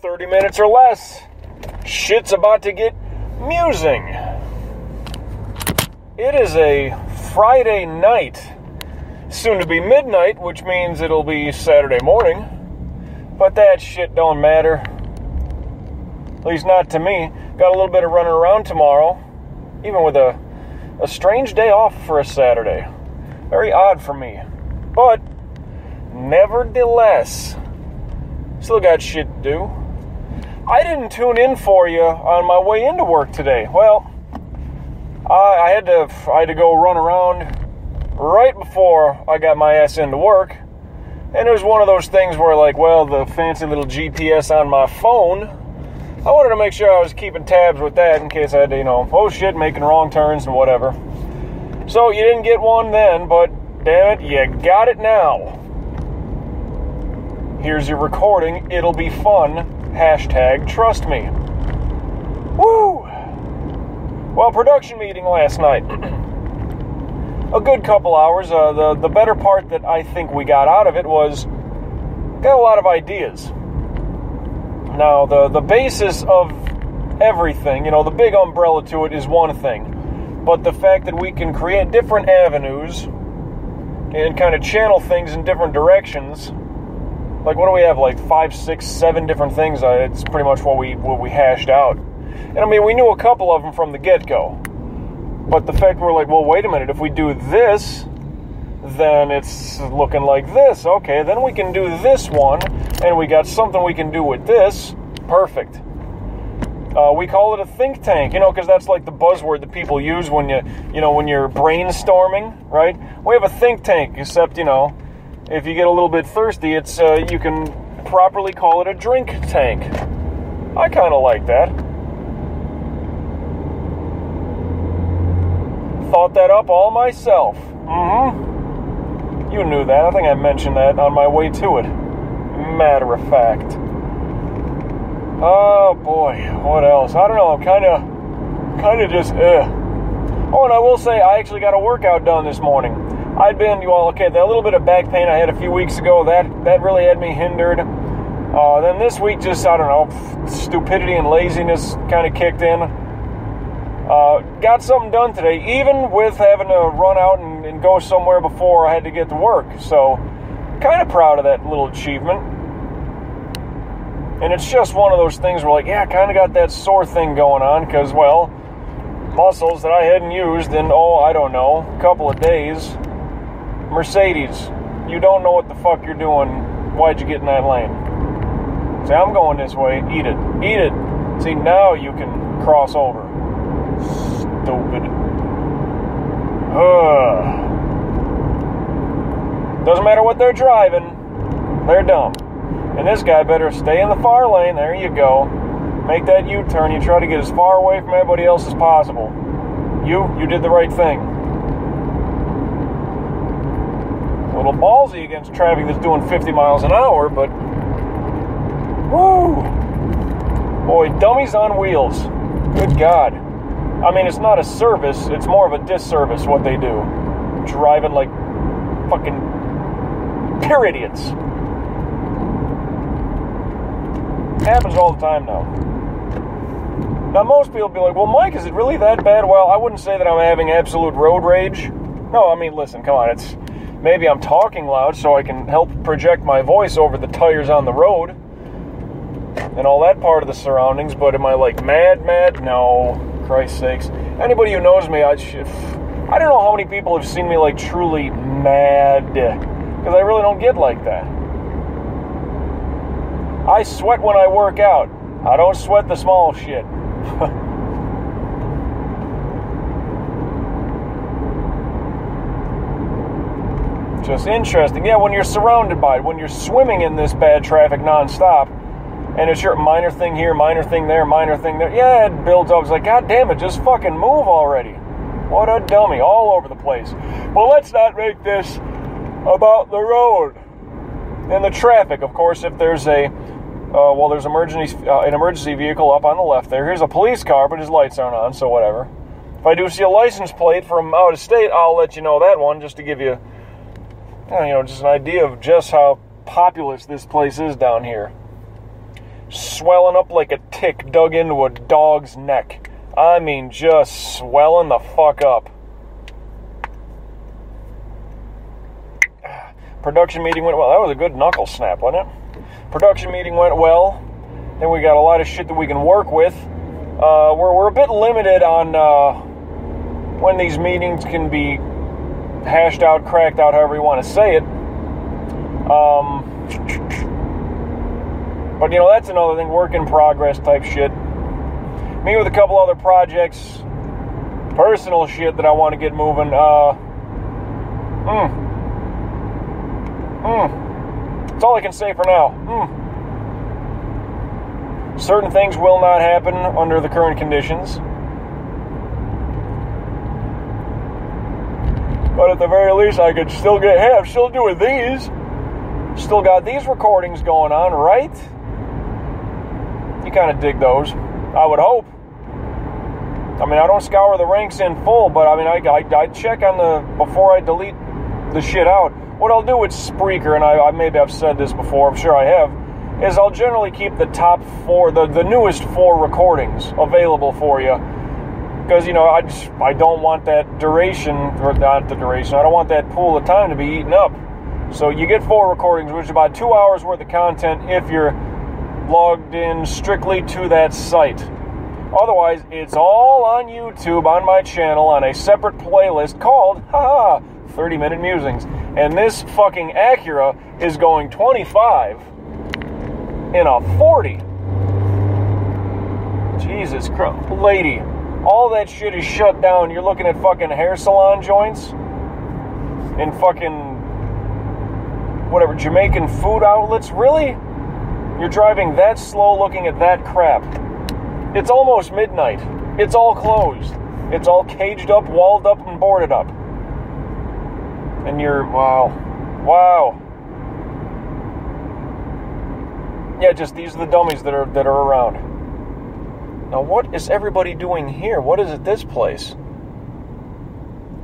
30 minutes or less. Shit's about to get musing. It is a Friday night, soon to be midnight, which means it'll be Saturday morning. But that shit don't matter. At least not to me. Got a little bit of running around tomorrow, even with a strange day off for a Saturday. Very odd for me. But, nevertheless, still got shit to do. I didn't tune in for you on my way into work today. Well, I had to go run around right before I got my ass into work. And it was one of those things where, like, well, the fancy little GPS on my phone, I wanted to make sure I was keeping tabs with that in case I had to, oh shit, making wrong turns and whatever. So you didn't get one then, but damn it, you got it now. Here's your recording. It'll be fun. Hashtag trust me. Woo! Well, production meeting last night. A good couple hours. The better part that I think we got out of it was got a lot of ideas. Now, the basis of everything, the big umbrella to it is one thing. But the fact that we can create different avenues and kind of channel things in different directions. Like, what do we have? Like 5, 6, 7 different things. It's pretty much what we hashed out. And I mean, we knew a couple of them from the get-go. But the fact we're like, well, wait a minute. If we do this, then it's looking like this. Okay, then we can do this one. And we got something we can do with this. Perfect. We call it a think tank, because that's like the buzzword that people use when when you're brainstorming, right? We have a think tank, except, if you get a little bit thirsty, it's you can properly call it a drink tank. I kind of like that. Thought that up all myself. You knew that. I think I mentioned that on my way to it. Matter of fact. Oh boy, what else? I don't know. Kind of just. Oh, and I will say I actually got a workout done this morning. I'd been, that little bit of back pain I had a few weeks ago, that really had me hindered. Then this week, just, I don't know, stupidity and laziness kind of kicked in. Got something done today, even with having to run out and go somewhere before I had to get to work. So, kind of proud of that little achievement. And it's just one of those things where, I kind of got that sore thing going on, because, well, muscles that I hadn't used in, I don't know, a couple of days. Mercedes, you don't know what the fuck you're doing. Why'd you get in that lane? See, I'm going this way. Eat it. Eat it. See, now you can cross over. Stupid. Doesn't matter what they're driving. They're dumb. And this guy better stay in the far lane. There you go. Make that U-turn. You try to get as far away from everybody else as possible. You did the right thing. A little ballsy against traffic that's doing 50 miles an hour, but woo! Boy, dummies on wheels. Good God. I mean, it's not a service, it's more of a disservice what they do. Driving like fucking pure idiots. Happens all the time now. Now, most people be like, well, Mike, is it really that bad? Well, I wouldn't say that I'm having absolute road rage. No, I mean, listen, come on, maybe I'm talking loud so I can help project my voice over the tires on the road and all that part of the surroundings, but am I like mad? No, Christ's sakes. Anybody who knows me, I don't know how many people have seen me like truly mad, because I really don't get like that. I sweat when I work out. I don't sweat the small shit. Just interesting. Yeah, when you're surrounded by it, when you're swimming in this bad traffic nonstop, and it's your minor thing here, minor thing there, minor thing there. Yeah, it builds up. It's like, God damn it, just fucking move already. What a dummy, all over the place. Well, let's not make this about the road and the traffic. Of course, if there's there's an emergency vehicle up on the left there. Here's a police car, but his lights aren't on, so whatever. If I do see a license plate from out of state, I'll let you know that one, just to give you just an idea of just how populous this place is down here. swelling up like a tick dug into a dog's neck. I mean, just swelling the fuck up. Production meeting went well. That was a good knuckle snap, wasn't it? Production meeting went well. Then we got a lot of shit that we can work with. We're a bit limited on when these meetings can be hashed out, cracked out, however you want to say it. But, you know, that's another thing, work in progress type shit. Me with a couple other projects, personal shit that I want to get moving. That's all I can say for now. Certain things will not happen under the current conditions. But at the very least, I could still I'm still doing these. Still got these recordings going on, right? You kind of dig those, I would hope. I mean, I don't scour the ranks in full, but I mean, I check on before I delete the shit out. What I'll do with Spreaker, and I maybe I've said this before, I'm sure I have, is I'll generally keep the top 4, the newest 4 recordings available for you. Because, you know, I don't want that duration, or not the duration, I don't want that pool of time to be eaten up. So you get 4 recordings, which is about 2 hours worth of content if you're logged in strictly to that site. Otherwise, it's all on YouTube on my channel on a separate playlist called 30-Minute Musings. And this fucking Acura is going 25 in a 40. Jesus Christ. Lady, all that shit is shut down. You're looking at fucking hair salon joints and fucking whatever, Jamaican food outlets. Really? You're driving that slow looking at that crap. It's almost midnight. It's all closed. It's all caged up, walled up, and boarded up. And you're, wow. Yeah, just these are the dummies that are around. Now, what is everybody doing here? What is at this place?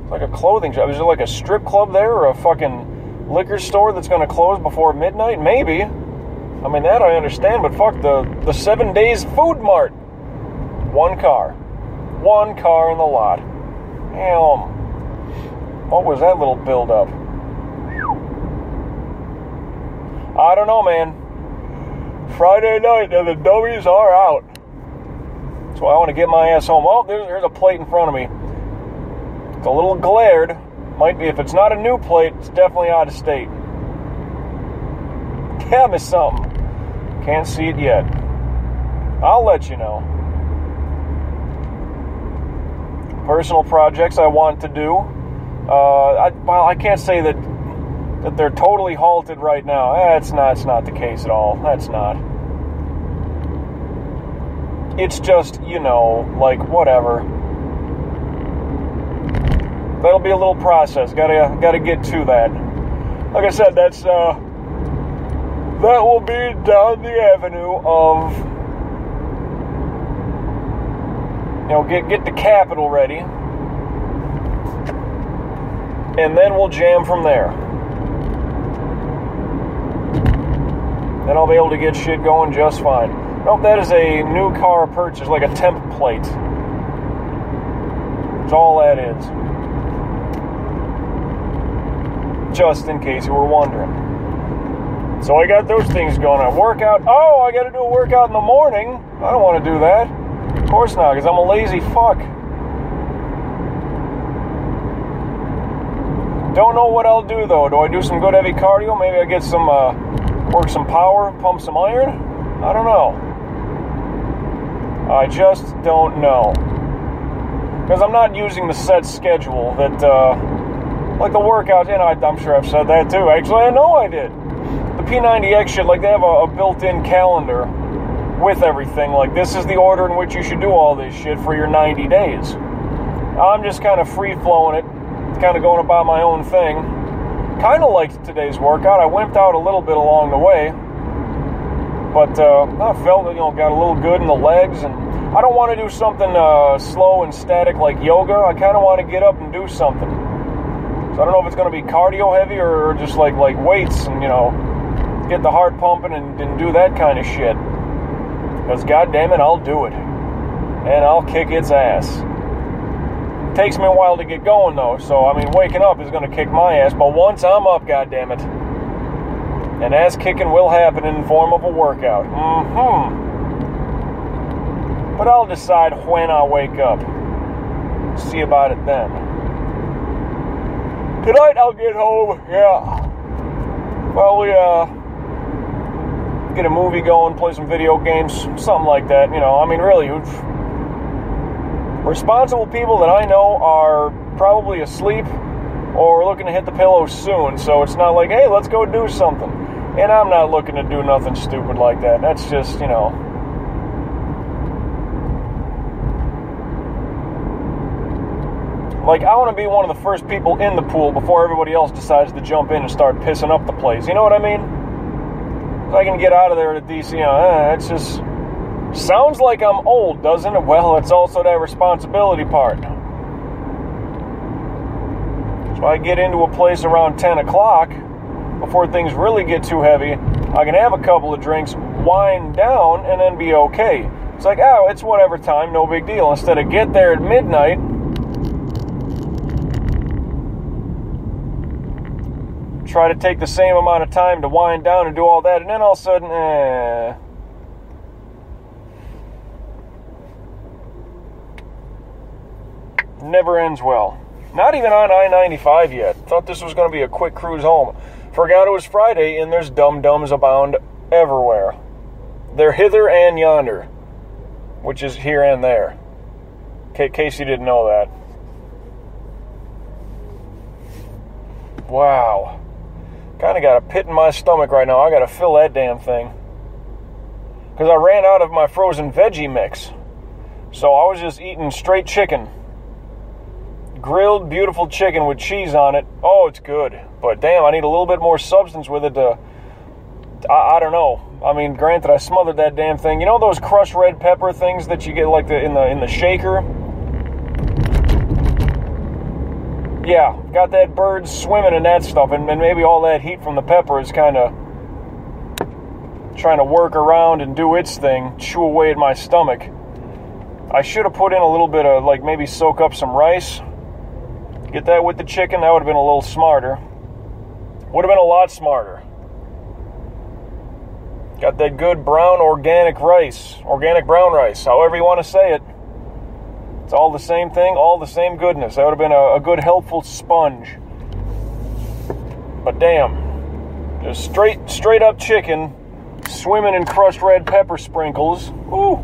It's like a clothing shop. Is there like a strip club there, or a fucking liquor store that's going to close before midnight? Maybe. I mean, that I understand, but fuck the 7 days food mart. One car in the lot. Damn. What was that little build-up? I don't know, man. Friday night and the dummies are out. So I want to get my ass home. Oh, there's a plate in front of me. It's a little glared. Might be, if it's not a new plate, it's definitely out of state. Damn, it's something. Can't see it yet. I'll let you know. Personal projects I want to do. I can't say that they're totally halted right now. It's not the case at all. That's not. It's just, you know, like, whatever. That'll be a little process. Gotta get to that. Like I said, that will be down the avenue of, you know, get the capital ready, and then we'll jam from there. Then I'll be able to get shit going just fine. Nope, that is a new car purchase, like a temp plate. That's all that is. Just in case you were wondering. So I got those things going on. Workout. Oh, I got to do a workout in the morning. I don't want to do that. Of course not, because I'm a lazy fuck. Don't know what I'll do, though. Do I do some good heavy cardio? Maybe I get some, work some power, pump some iron? I don't know. I just don't know. Because I'm not using the set schedule that, like the workouts, and I'm sure I've said that too. Actually, I know I did. The P90X shit, like they have a built-in calendar with everything. Like, this is the order in which you should do all this shit for your 90 days. I'm just kind of free-flowing it, kind of going about my own thing. Kind of liked today's workout. I wimped out a little bit along the way. But I felt, you know, got a little good in the legs. And I don't want to do something slow and static like yoga. I kind of want to get up and do something. So I don't know if it's going to be cardio heavy or just like weights and, you know, get the heart pumping and do that kind of shit. Because goddamn it, I'll do it. And I'll kick its ass. It takes me a while to get going though, so I mean waking up is going to kick my ass, but once I'm up, goddamn it. And ass kicking will happen in the form of a workout. But I'll decide when I wake up. See about it then. Tonight I'll get home, yeah. Probably, get a movie going, play some video games, something like that, you know. I mean, really, responsible people that I know are probably asleep or looking to hit the pillow soon, so it's not like, hey, let's go do something. And I'm not looking to do nothing stupid like that. That's just, you know. Like, I want to be one of the first people in the pool before everybody else decides to jump in and start pissing up the place. You know what I mean? If I can get out of there at a decent, you know, it's just... Sounds like I'm old, doesn't it? Well, it's also that responsibility part. So I get into a place around 10 o'clock, before things really get too heavy, I can have a couple of drinks, wind down, and then be okay. It's like, oh, it's whatever time, no big deal. Instead of get there at midnight, try to take the same amount of time to wind down and do all that, and then all of a sudden, never ends well. Not even on I-95 yet. Thought this was going to be a quick cruise home. Forgot it was Friday, and there's dum-dums abound everywhere. They're hither and yonder, which is here and there. In case you didn't know that. Wow. Kind of got a pit in my stomach right now. I got to fill that damn thing. Because I ran out of my frozen veggie mix. So I was just eating straight chicken. Grilled, beautiful chicken with cheese on it. Oh, it's good. But damn, I need a little bit more substance with it to... I don't know. I mean, granted, I smothered that damn thing. You know those crushed red pepper things that you get like in the shaker? Yeah, got that bird swimming in that stuff, and maybe all that heat from the pepper is kind of trying to work around and do its thing, chew away at my stomach. I should have put in a little bit of, like, maybe soak up some rice. Get that with the chicken, that would have been a little smarter. Would have been a lot smarter. Got that good brown organic rice, organic brown rice, however you want to say it. It's all the same thing, all the same goodness. That would have been a good, helpful sponge. But damn, just straight up chicken, swimming in crushed red pepper sprinkles. Ooh.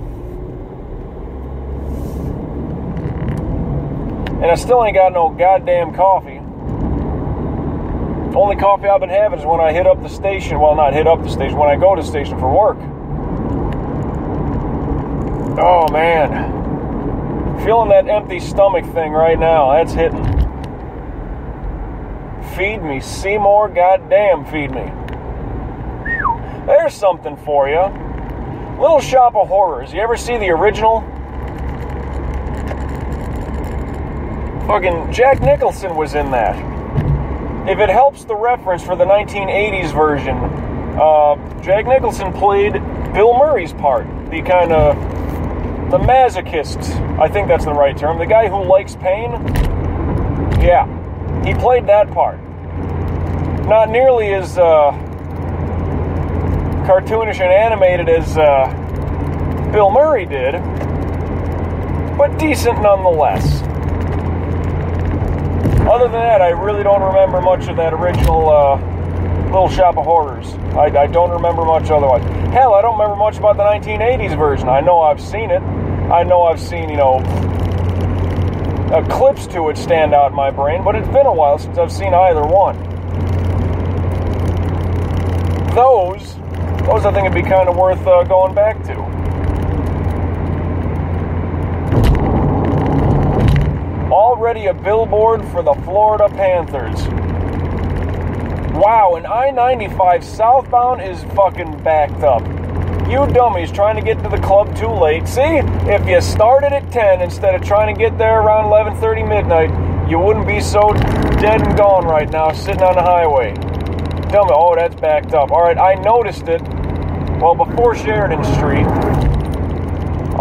And I still ain't got no goddamn coffee. The only coffee I've been having is when I hit up the station. Well, not hit up the station, when I go to the station for work. Oh, man. Feeling that empty stomach thing right now. That's hitting. Feed me, Seymour. Goddamn, feed me. There's something for you. Little Shop of Horrors. You ever see the original? Fucking Jack Nicholson was in that. If it helps the reference for the 1980s version, Jack Nicholson played Bill Murray's part. The kind of... the masochist. I think that's the right term. The guy who likes pain. Yeah. He played that part. Not nearly as cartoonish and animated as Bill Murray did, but decent nonetheless. Other than that, I really don't remember much of that original Little Shop of Horrors. I don't remember much otherwise. Hell, I don't remember much about the 1980s version. I know I've seen it. I know I've seen, you know, clips to it stand out in my brain, but it's been a while since I've seen either one. Those I think would be kind of worth going back to. Already a billboard for the Florida Panthers. Wow, and I-95 southbound is fucking backed up. You dummies trying to get to the club too late. See, if you started at 10 instead of trying to get there around 11:30 midnight, you wouldn't be so dead and gone right now sitting on the highway. Dummy, oh, that's backed up. All right, I noticed it. Well, before Sheridan Street,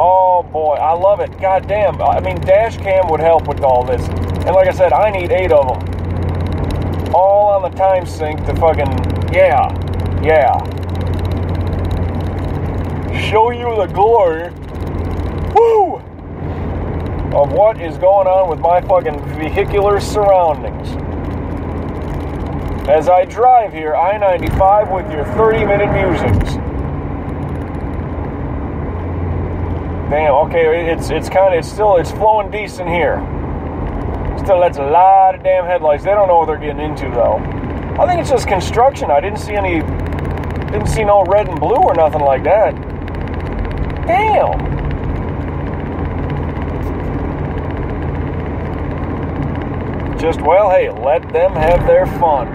Oh boy, I love it. God damn. I mean, dash cam would help with all this. And like I said, I need 8 of them. All on the time sync to fucking, yeah. Show you the glory, woo, of what is going on with my fucking vehicular surroundings. As I drive here, I-95 with your 30-minute musings. Damn, okay, it's flowing decent here. Still, that's a lot of damn headlights. They don't know what they're getting into, though. I think it's just construction. I didn't see no red and blue or nothing like that. Damn. Just, well, hey, let them have their fun.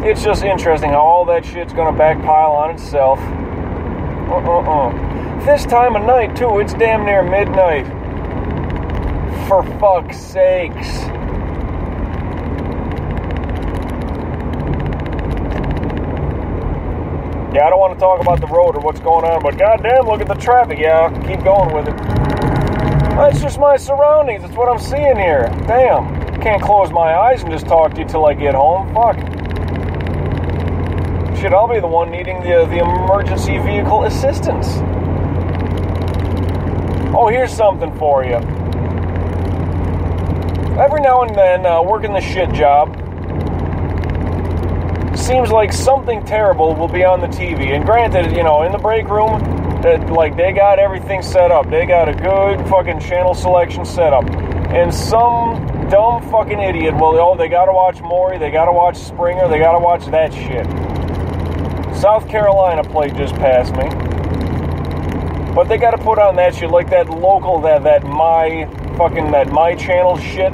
It's just interesting how all that shit's gonna backpile on itself. This time of night, too, it's damn near midnight. For fuck's sakes. Yeah, I don't want to talk about the road or what's going on, but goddamn, look at the traffic. Yeah, keep going with it. That's just my surroundings. It's what I'm seeing here. Damn. Can't close my eyes and just talk to you till I get home. Fuck. Shit, I'll be the one needing the emergency vehicle assistance. Oh, here's something for you. Every now and then, working the shit job, seems like something terrible will be on the TV. And granted, you know, in the break room, they got everything set up. They got a good fucking channel selection set up. And some dumb fucking idiot they gotta watch Maury, they gotta watch Springer, they gotta watch that shit. South Carolina play just passed me. But they gotta put on that shit, like that local, that my channel shit.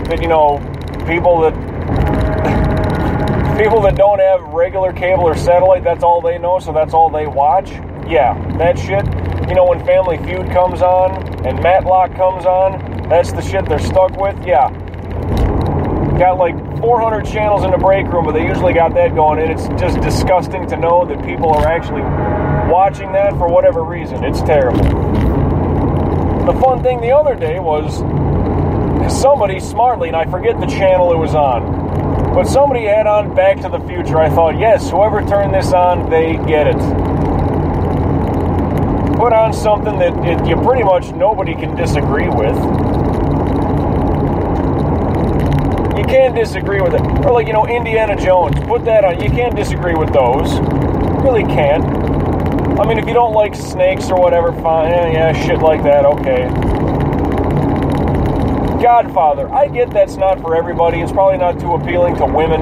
That, you know, people that don't have regular cable or satellite, that's all they know, so that's all they watch. Yeah, that shit. You know, when Family Feud comes on and Matlock comes on, that's the shit they're stuck with. Yeah. Got like 400 channels in the break room, but they usually got that going, and it's just disgusting to know that people are actually watching that for whatever reason. It's terrible. The fun thing the other day was somebody smartly, and I forget the channel it was on, but somebody had on Back to the Future. I thought, yes, whoever turned this on, they get it. Put on something that you pretty much nobody can disagree with. You can't disagree with it. Or like, you know, Indiana Jones. Put that on. You can't disagree with those. You really can't. I mean, if you don't like snakes or whatever, fine. Yeah, shit like that, okay. Godfather. I get that's not for everybody. It's probably not too appealing to women.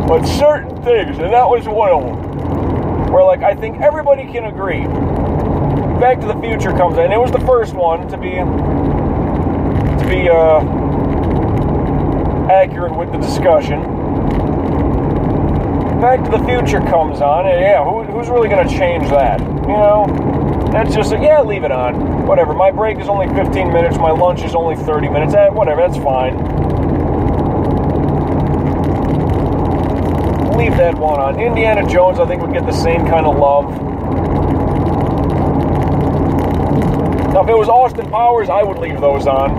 But certain things, and that was one of them, where, like, I think everybody can agree. Back to the Future comes in. It was the first one to be accurate with the discussion. Back to the Future comes on, and yeah, who's really going to change that? You know, that's just, yeah, leave it on. Whatever, my break is only 15 minutes, my lunch is only 30 minutes, whatever, that's fine. Leave that one on. Indiana Jones, I think, would get the same kind of love. Now, if it was Austin Powers, I would leave those on.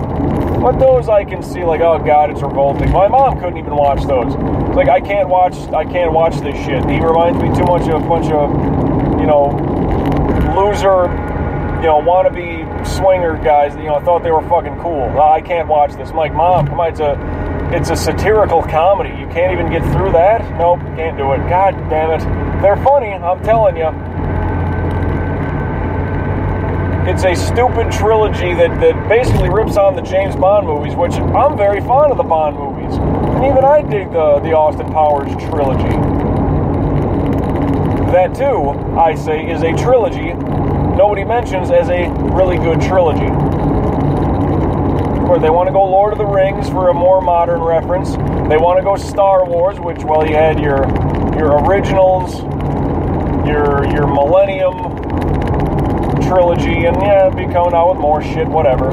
But those I can see, like, oh god, it's revolting. My mom couldn't even watch those. It's like, I can't watch this shit. He reminds me too much of a bunch of, you know, loser, you know, wannabe swinger guys that, you know, thought they were fucking cool. I can't watch this. I'm like, Mom, come on, it's a satirical comedy. You can't even get through that? Nope, can't do it. God damn it. They're funny, I'm telling you. It's a stupid trilogy that basically rips on the James Bond movies, which I'm very fond of the Bond movies. And even I dig the Austin Powers trilogy. That, too, I say, is a trilogy nobody mentions as a really good trilogy. Where they want to go Lord of the Rings for a more modern reference. They want to go Star Wars, which, well, you had your originals, your Millennium trilogy, and yeah, be coming out with more shit, whatever.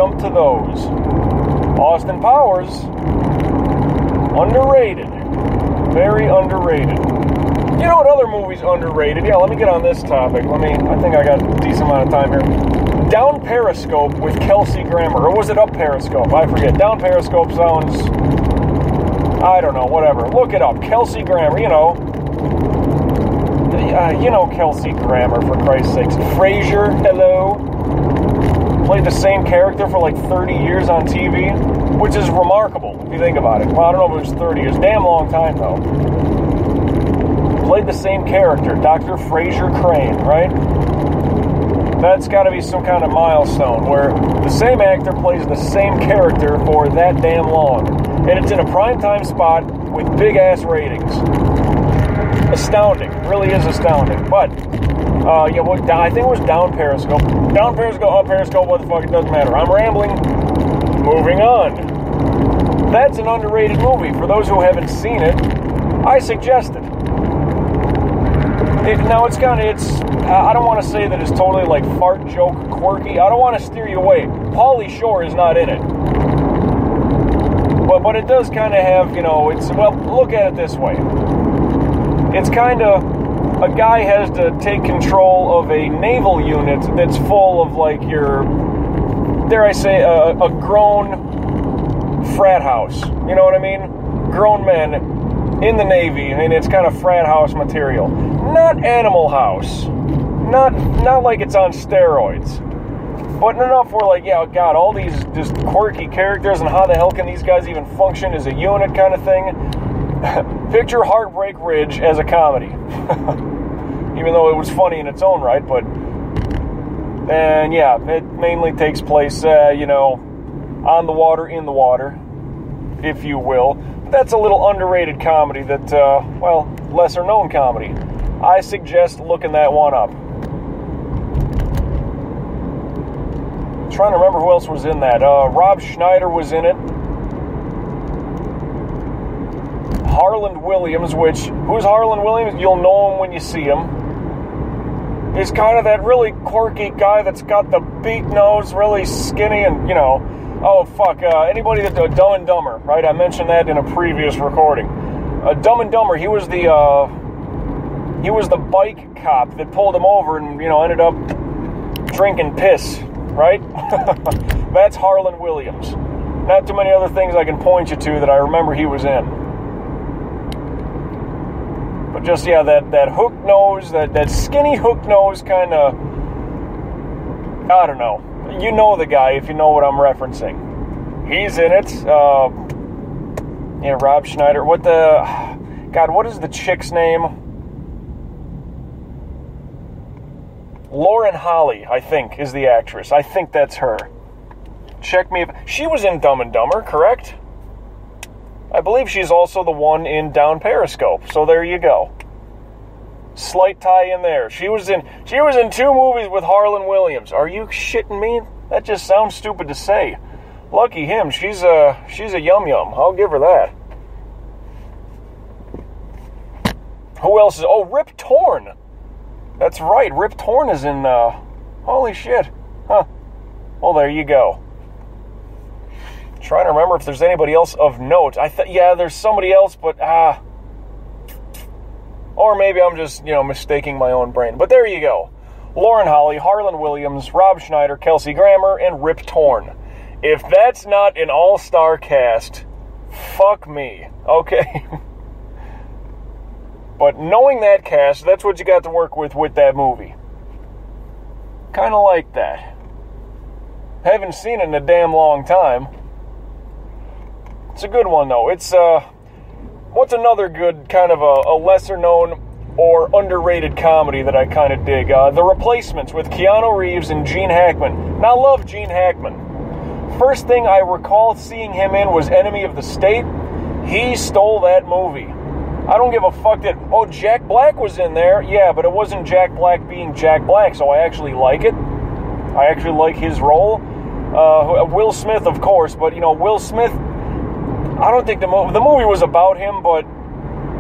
jump to those. Austin Powers, underrated. Very underrated. You know what other movie's underrated? Yeah, let me get on this topic. I think I got a decent amount of time here. Down Periscope with Kelsey Grammer. Or was it Up Periscope? I forget. Down Periscope sounds... I don't know, whatever. Look it up. Kelsey Grammer, you know Kelsey Grammer, for Christ's sakes. Frasier, hello. Played the same character for like 30 years on TV, which is remarkable if you think about it. Well, I don't know if it was 30 years. Damn long time, though. Played the same character, Dr. Frasier Crane, right? That's got to be some kind of milestone where the same actor plays the same character for that damn long. And it's in a primetime spot with big-ass ratings. Astounding. Really is astounding. But, I think it was Down Periscope. Down Periscope, Up Periscope, what the fuck, it doesn't matter. I'm rambling. Moving on. That's an underrated movie. For those who haven't seen it, I suggest it. I don't want to say that it's totally like fart joke quirky. I don't want to steer you away. Pauly Shore is not in it. But it does kind of have, look at it this way. It's kind of, a guy has to take control of a naval unit that's full of like your, dare I say, a grown frat house. You know what I mean? Grown men in the Navy, and it's kind of frat house material. Not Animal House. Not like it's on steroids. But enough where like, yeah, God, all these just quirky characters, and how the hell can these guys even function as a unit kind of thing. Picture Heartbreak Ridge as a comedy. Even though it was funny in its own right, but... And yeah, it mainly takes place, on the water, in the water, if you will. That's a little underrated comedy that, lesser known comedy. I suggest looking that one up. I'm trying to remember who else was in that. Rob Schneider was in it. Harland Williams, who's Harland Williams? You'll know him when you see him. He's kind of that really quirky guy that's got the beak nose, really skinny, and, anybody that Dumb and Dumber, right? I mentioned that in a previous recording. Dumb and Dumber, he was the bike cop that pulled him over and, ended up drinking piss, right? That's Harland Williams. Not too many other things I can point you to that I remember he was in. But just, yeah, that hook nose, that skinny hook nose kind of, I don't know. You know the guy if you know what I'm referencing. He's in it. Rob Schneider. What is the chick's name? Lauren Holly, I think, is the actress. I think that's her. Check me if... She was in Dumb and Dumber, correct? I believe she's also the one in Down Periscope. So there you go. Slight tie in there. She was in 2 movies with Harland Williams. Are you shitting me? That just sounds stupid to say. Lucky him. She's a yum-yum. I'll give her that. Who else is... Oh, Rip Torn. That's right. Rip Torn is in... Holy shit. Huh. Well, there you go. Trying to remember if there's anybody else of note. There's somebody else, but... Or maybe I'm just, mistaking my own brain. But there you go. Lauren Holly, Harland Williams, Rob Schneider, Kelsey Grammer, and Rip Torn. If that's not an all-star cast, fuck me. Okay? But knowing that cast, that's what you got to work with that movie. Kind of like that. Haven't seen it in a damn long time. It's a good one, though. It's, what's another good kind of a lesser-known or underrated comedy that I kind of dig? The Replacements with Keanu Reeves and Gene Hackman. Now, I love Gene Hackman. First thing I recall seeing him in was Enemy of the State. He stole that movie. I don't give a fuck that... Oh, Jack Black was in there. Yeah, but it wasn't Jack Black being Jack Black, so I actually like it. I actually like his role. Will Smith, of course, but, Will Smith... I don't think the movie was about him, but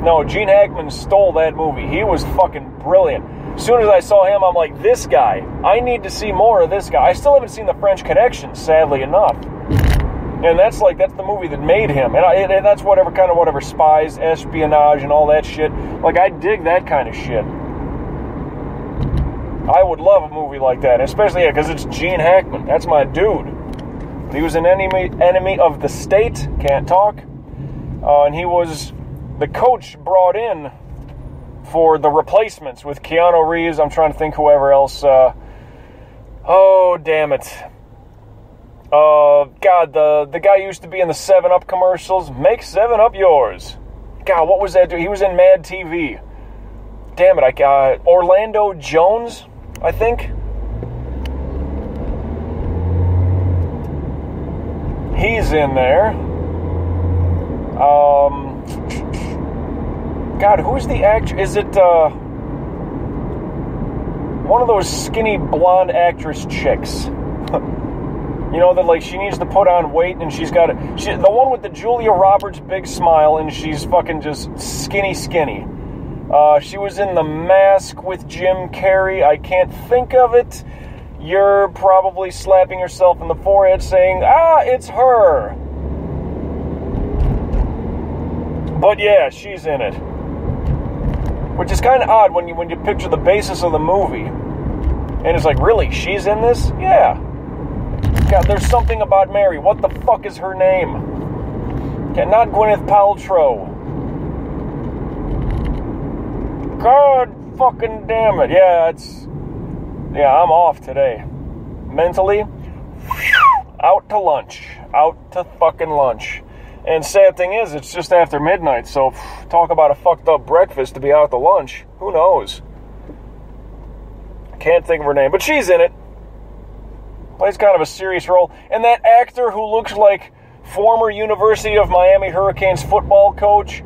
No, Gene Hackman stole that movie. He was fucking brilliant. As soon as I saw him, I'm like, this guy. I need to see more of this guy. I still haven't seen The French Connection, sadly enough. And that's the movie that made him. And that's whatever spies, espionage, and all that shit. Like, I dig that kind of shit. I would love a movie like that, especially because it's Gene Hackman. That's my dude. He was an enemy of the state, can't talk. And he was the coach brought in for The Replacements with Keanu Reeves. I'm trying to think whoever else. Oh, damn it. God, the guy used to be in the 7-Up commercials. Make 7-Up yours. God, what was that dude? He was in Mad TV. Damn it, Orlando Jones, I think. He's in there. God, who's the actor? Is it, one of those skinny blonde actress chicks? You know, that, like, she needs to put on weight, and she's got the one with the Julia Roberts big smile, and she's fucking just skinny. She was in The Mask with Jim Carrey. I can't think of it. You're probably slapping yourself in the forehead saying, it's her. But yeah, she's in it. Which is kind of odd when you picture the basis of the movie. And it's like, really, she's in this? Yeah. God, there's something about Mary. What the fuck is her name? Okay, not Gwyneth Paltrow. God fucking damn it. Yeah, I'm off today. Mentally, out to lunch. Out to fucking lunch. And sad thing is, it's just after midnight, so talk about a fucked up breakfast to be out to lunch. Who knows? Can't think of her name, but she's in it. Plays kind of a serious role. And that actor who looks like former University of Miami Hurricanes football coach,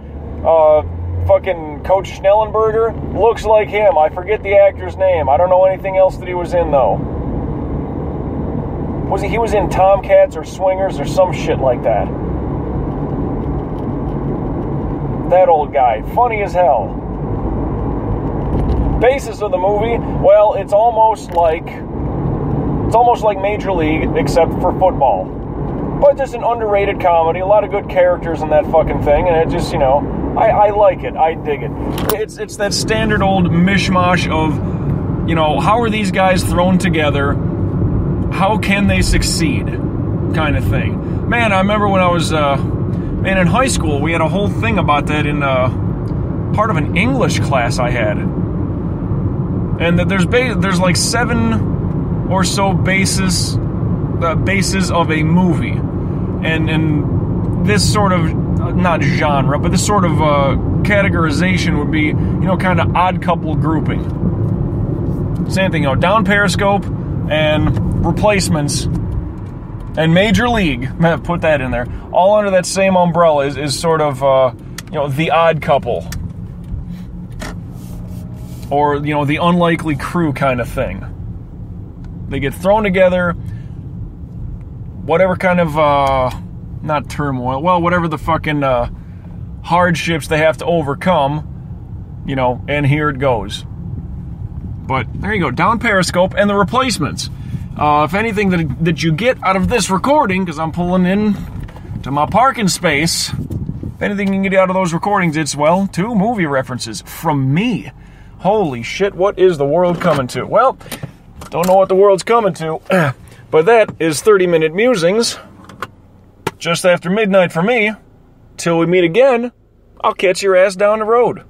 fucking Coach Schnellenberger, looks like him. I forget the actor's name. I don't know anything else that he was in, though. He was in Tomcats or Swingers or some shit like that. That old guy. Funny as hell. Basis of the movie, well, it's almost like Major League, except for football. But just an underrated comedy, a lot of good characters in that fucking thing, and it just, I like it. I dig it. It's that standard old mishmash of, how are these guys thrown together? How can they succeed? Kind of thing. Man, I remember when I was, in high school, we had a whole thing about that in part of an English class I had. And that there's like 7 or so bases of a movie. And this sort of, not genre, but this sort of categorization would be, kind of odd couple grouping. Same thing, Down Periscope and Replacements and Major League, put that in there, all under that same umbrella is sort of, the odd couple. Or, the unlikely crew kind of thing. They get thrown together, whatever kind of, not turmoil, well, whatever the fucking hardships they have to overcome, and here it goes. But there you go, Down Periscope and The Replacements. If anything that you get out of this recording, because I'm pulling in to my parking space, if anything you can get out of those recordings, it's, 2 movie references from me. Holy shit, what is the world coming to? Well, don't know what the world's coming to, but that is 30-minute musings. Just after midnight for me. Till we meet again, I'll catch your ass down the road.